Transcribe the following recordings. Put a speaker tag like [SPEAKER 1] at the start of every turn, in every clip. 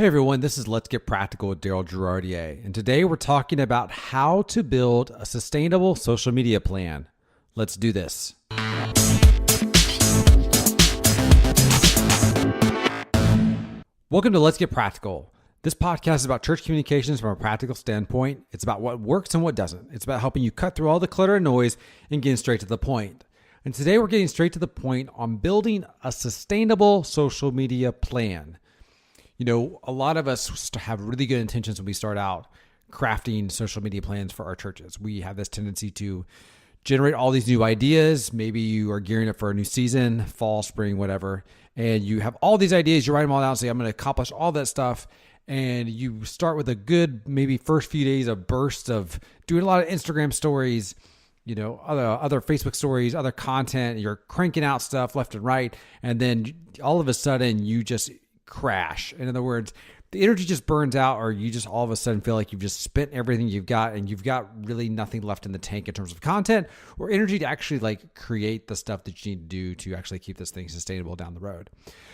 [SPEAKER 1] Hey everyone, this is Let's Get Practical with Daryl Girardier, and today we're talking about how to build a sustainable social media plan. Let's do this. Welcome to Let's Get Practical. This podcast is about church communications from a practical standpoint. It's about what works and what doesn't. It's about helping you cut through all the clutter and noise and getting straight to the point. And today we're getting straight to the point on building a sustainable social media plan. You know, a lot of us have really good intentions when we start out crafting social media plans for our churches. We have this tendency to generate all these new ideas. Maybe you are gearing up for a new season, fall, spring, whatever, and you have all these ideas. You write them all down and say, I'm going to accomplish all that stuff. And you start with a good, maybe first few days, a burst of doing a lot of Instagram stories, you know, other Facebook stories, other content. You're cranking out stuff left and right. And then all of a sudden you just crash. In other words, the energy just burns out, or you just all of a sudden feel like you've just spent everything you've got and you've got really nothing left in the tank in terms of content or energy to actually like create the stuff that you need to do to actually keep this thing sustainable down the road.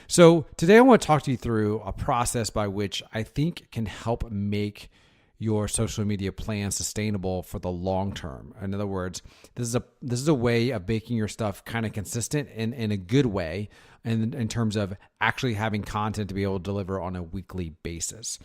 [SPEAKER 1] So today I want to talk to you through a process by which I think can help make your social media plan sustainable for the long term. In other words, this is a way of making your stuff kind of consistent in a good way, and in terms of actually having content to be able to deliver on a weekly basis.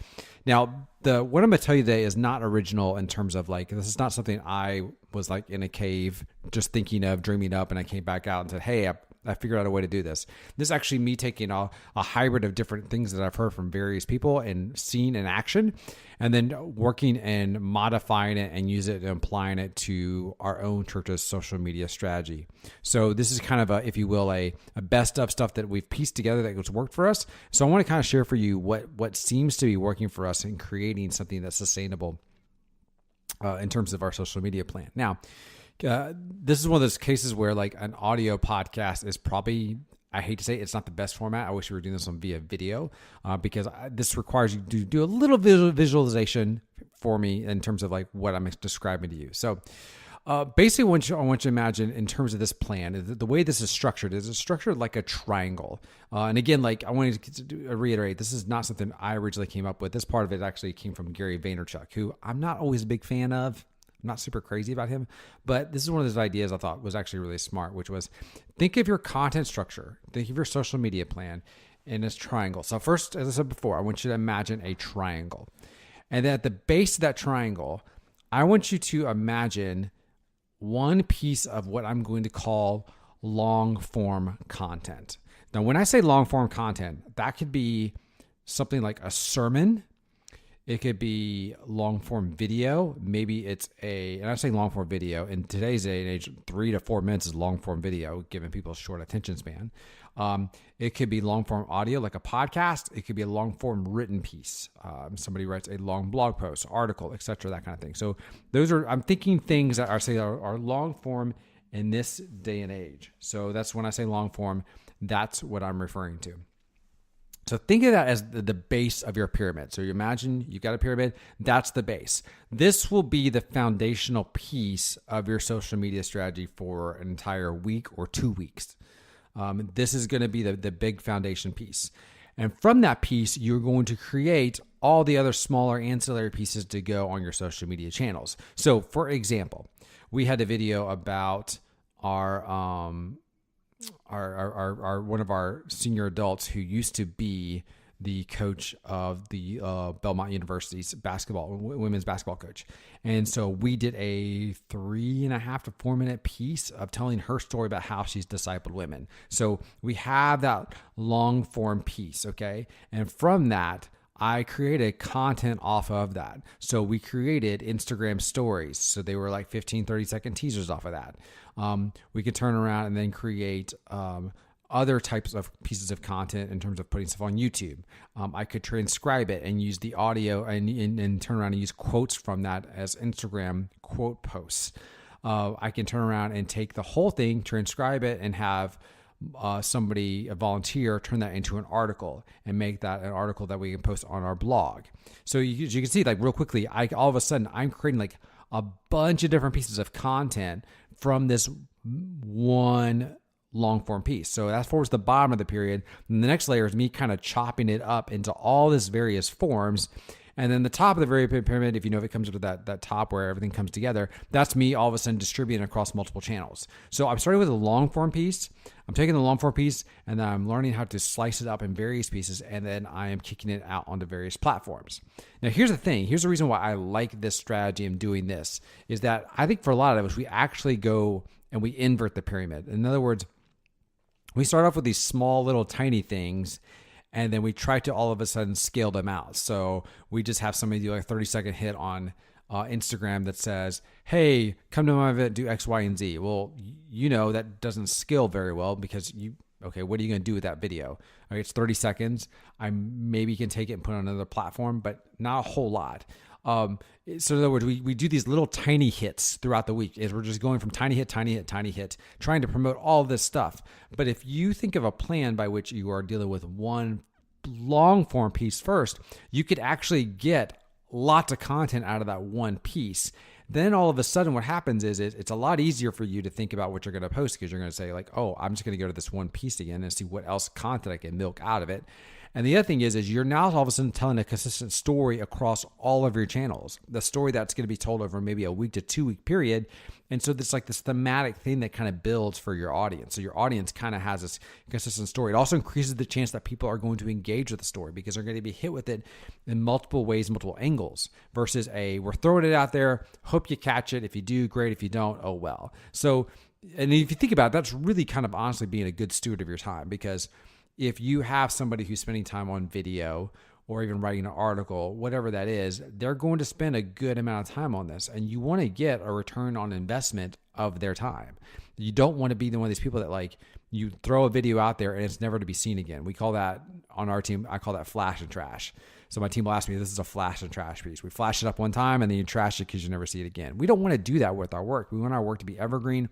[SPEAKER 1] Now, what I'm going to tell you today is not original in terms of like, this is not something I was like in a cave just thinking of, dreaming up, and I came back out and said, hey, I figured out a way to do this. This is actually me taking a hybrid of different things that I've heard from various people and seen in action, and then working and modifying it and use it and applying it to our own church's social media strategy. So this is kind of a, if you will, a best of stuff that we've pieced together that has worked for us. So I want to kind of share for you what seems to be working for us in creating something that's sustainable in terms of our social media plan. Now, this is one of those cases where like an audio podcast is probably, I hate to say it's not the best format. I wish we were doing this via video because this requires you to do a little visualization for me in terms of like what I'm describing to you. So basically I want you to imagine in terms of this plan, the way this is structured like a triangle. And again, like I wanted to reiterate, this is not something I originally came up with. This part of it actually came from Gary Vaynerchuk, who I'm not always a big fan of. I'm not super crazy about him, but this is one of those ideas I thought was actually really smart, which was think of your content structure, think of your social media plan in this triangle. So first, as I said before, I want you to imagine a triangle. And then at the base of that triangle, I want you to imagine one piece of what I'm going to call long form content. Now, when I say long form content, that could be something like a sermon. It could be long form video. Maybe it's and I'm saying long form video in today's day and age, 3 to 4 minutes is long form video, given people's short attention span. It could be long form audio, like a podcast. It could be a long form written piece. Somebody writes a long blog post, article, etc., that kind of thing. So I'm thinking things that are long form in this day and age. So that's when I say long form, that's what I'm referring to. So think of that as the base of your pyramid. So you imagine you've got a pyramid, that's the base. This will be the foundational piece of your social media strategy for an entire week or 2 weeks. This is going to be the big foundation piece. And from that piece, you're going to create all the other smaller ancillary pieces to go on your social media channels. So for example, we had a video about our one of our senior adults who used to be the coach of the Belmont University's women's basketball coach. And so we did a 3.5 to 4 minute piece of telling her story about how she's discipled women. So we have that long form piece. Okay. And from that, I created content off of that. So we created Instagram stories. So they were like 15, 30-second teasers off of that. We could turn around and then create other types of pieces of content in terms of putting stuff on YouTube. I could transcribe it and use the audio and turn around and use quotes from that as Instagram quote posts. I can turn around and take the whole thing, transcribe it, and have a volunteer, turn that into an article and make that an article that we can post on our blog. So you can see, like real quickly, all of a sudden I'm creating like a bunch of different pieces of content from this one long form piece. So that forms the bottom of the period. And the next layer is me kind of chopping it up into all this various forms. And then the top of the very pyramid, if you know, if it comes up to that top where everything comes together, that's me all of a sudden distributing across multiple channels. So I'm starting with a long form piece. I'm taking the long form piece and then I'm learning how to slice it up in various pieces. And then I am kicking it out onto various platforms. Now, here's the thing. Here's the reason why I like this strategy and doing this is that I think for a lot of us, we actually go and we invert the pyramid. In other words, we start off with these small little tiny things and then we try to all of a sudden scale them out. So we just have somebody do like a 30-second hit on Instagram that says, hey, come to my event, do X, Y, and Z. Well, you know that doesn't scale very well because okay, what are you going to do with that video? Okay, it's 30 seconds. I maybe can take it and put it on another platform, but not a whole lot. So in other words, we do these little tiny hits throughout the week. We're just going from tiny hit, trying to promote all this stuff. But if you think of a plan by which you are dealing with one long form piece first, you could actually get lots of content out of that one piece. Then all of a sudden what happens is it's a lot easier for you to think about what you're going to post because you're going to say like, oh, I'm just going to go to this one piece again and see what else content I can milk out of it. And the other thing is you're now all of a sudden telling a consistent story across all of your channels, the story that's going to be told over maybe a week to 2 week period. And so there's like this thematic thing that kind of builds for your audience. So your audience kind of has this consistent story. It also increases the chance that people are going to engage with the story because they're going to be hit with it in multiple ways, multiple angles versus we're throwing it out there. Hope you catch it. If you do, great. If you don't, oh well. So, and if you think about it, that's really kind of honestly being a good steward of your time because if you have somebody who's spending time on video or even writing an article, whatever that is, they're going to spend a good amount of time on this. And you want to get a return on investment of their time. You don't want to be one of these people that like you throw a video out there and it's never to be seen again. We call that on our team, I call that flash and trash. So my team will ask me, this is a flash and trash piece. We flash it up one time and then you trash it because you never see it again. We don't want to do that with our work. We want our work to be evergreen.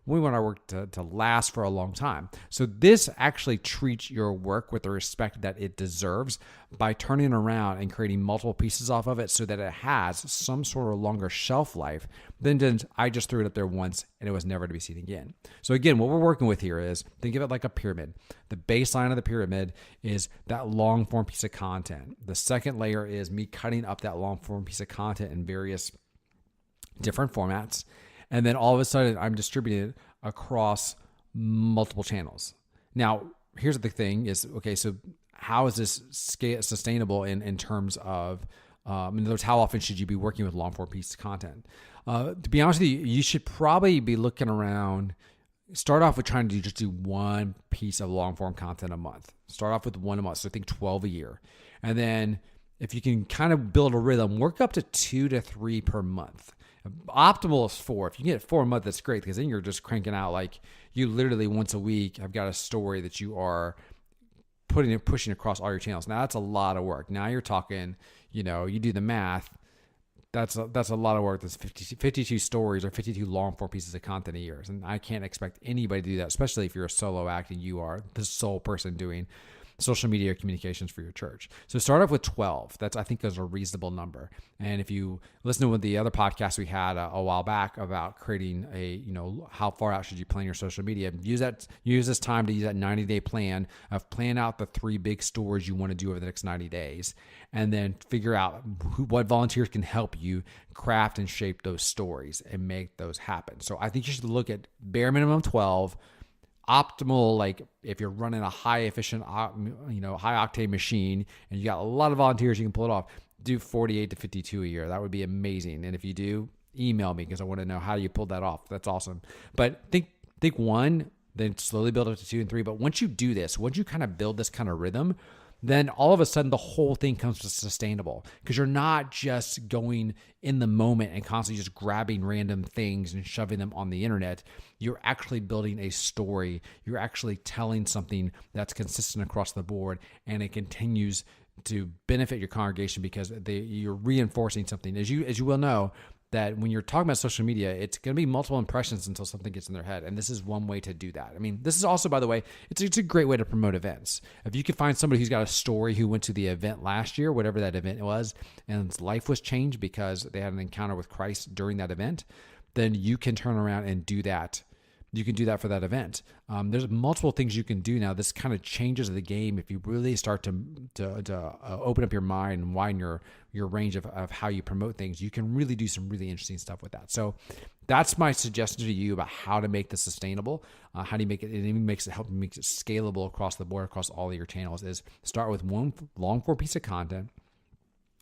[SPEAKER 1] We want our work to last for a long time. So this actually treats your work with the respect that it deserves by turning around and creating multiple pieces off of it so that it has some sort of longer shelf life than I just threw it up there once and it was never to be seen again. So again, what we're working with here is think of it like a pyramid. The baseline of the pyramid is that long form piece of content. The second layer is me cutting up that long form piece of content in various different formats. And then all of a sudden, I'm distributing it across multiple channels. Now, here's the thing is, okay, so how is this sustainable in terms of, in other words, how often should you be working with long form piece of content? To be honest with you, you should probably be looking around, start off with trying to just do one piece of long form content a month. Start off with one a month, so I think 12 a year. And then if you can kind of build a rhythm, work up to 2 to 3 per month. Optimal is 4. If you can get 4 a month, that's great because then you're just cranking out like you literally once a week have got a story that you are pushing across all your channels. Now that's a lot of work. Now you're talking, you do the math. That's a lot of work. That's 52 stories or 52 long form pieces of content a year. And I can't expect anybody to do that, especially if you're a solo act and you are the sole person doing social media communications for your church. So start off with 12. I think is a reasonable number. And if you listen to the other podcast we had a while back about creating how far out should you plan your social media, use this time to use that 90-day plan of plan out the 3 big stories you want to do over the next 90 days. And then figure out what volunteers can help you craft and shape those stories and make those happen. So I think you should look at bare minimum 12, optimal, like if you're running a high efficient, high octane machine and you got a lot of volunteers, you can pull it off, do 48 to 52 a year. That would be amazing. And if you do, email me because I want to know how you pulled that off. That's awesome. But think 1, then slowly build up to 2 and 3. But once you do this, once you kind of build this kind of rhythm, then all of a sudden the whole thing comes to sustainable because you're not just going in the moment and constantly just grabbing random things and shoving them on the internet. You're actually building a story. You're actually telling something that's consistent across the board, and it continues to benefit your congregation because you're reinforcing something. As you will know, that when you're talking about social media, it's going to be multiple impressions until something gets in their head. And this is one way to do that. I mean, this is also, by the way, it's a great way to promote events. If you can find somebody who's got a story who went to the event last year, whatever that event was, and his life was changed because they had an encounter with Christ during that event, then you can turn around and do that you can do that for that event. There's multiple things you can do now. This kind of changes the game if you really start to open up your mind and widen your range of how you promote things. You can really do some really interesting stuff with that. So that's my suggestion to you about how to make this sustainable. How do you make it? It even makes it scalable across the board, across all of your channels. Is start with one long form piece of content,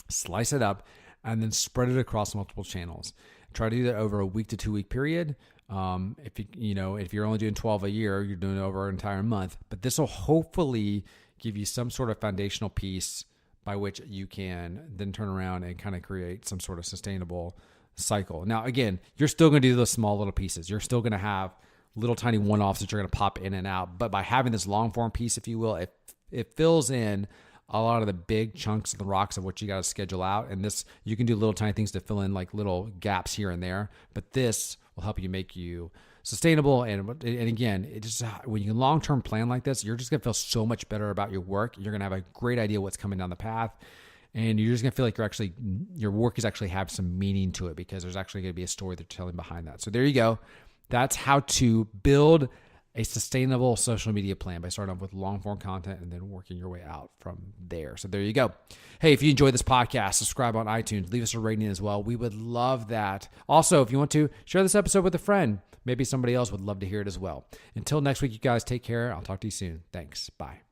[SPEAKER 1] slice it up, and then spread it across multiple channels. Try to do that over a week to 2 week period. If you're only doing 12 a year, you're doing it over an entire month. But this will hopefully give you some sort of foundational piece by which you can then turn around and kind of create some sort of sustainable cycle. Now, again, you're still going to do those small little pieces. You're still going to have little tiny one-offs that you're going to pop in and out. But by having this long form piece, if you will, it fills in a lot of the big chunks of the rocks of what you got to schedule out. And this, you can do little tiny things to fill in like little gaps here and there. But this will help you make you sustainable. And again, it just, when you long-term plan like this, you're just going to feel so much better about your work. You're going to have a great idea what's coming down the path. And you're just going to feel like your work is actually have some meaning to it because there's actually going to be a story they're telling behind that. So there you go. That's how to build a sustainable social media plan by starting off with long form content and then working your way out from there. So there you go. Hey, if you enjoyed this podcast, subscribe on iTunes, leave us a rating as well. We would love that. Also, if you want to, share this episode with a friend. Maybe somebody else would love to hear it as well. Until next week, you guys take care. I'll talk to you soon. Thanks. Bye.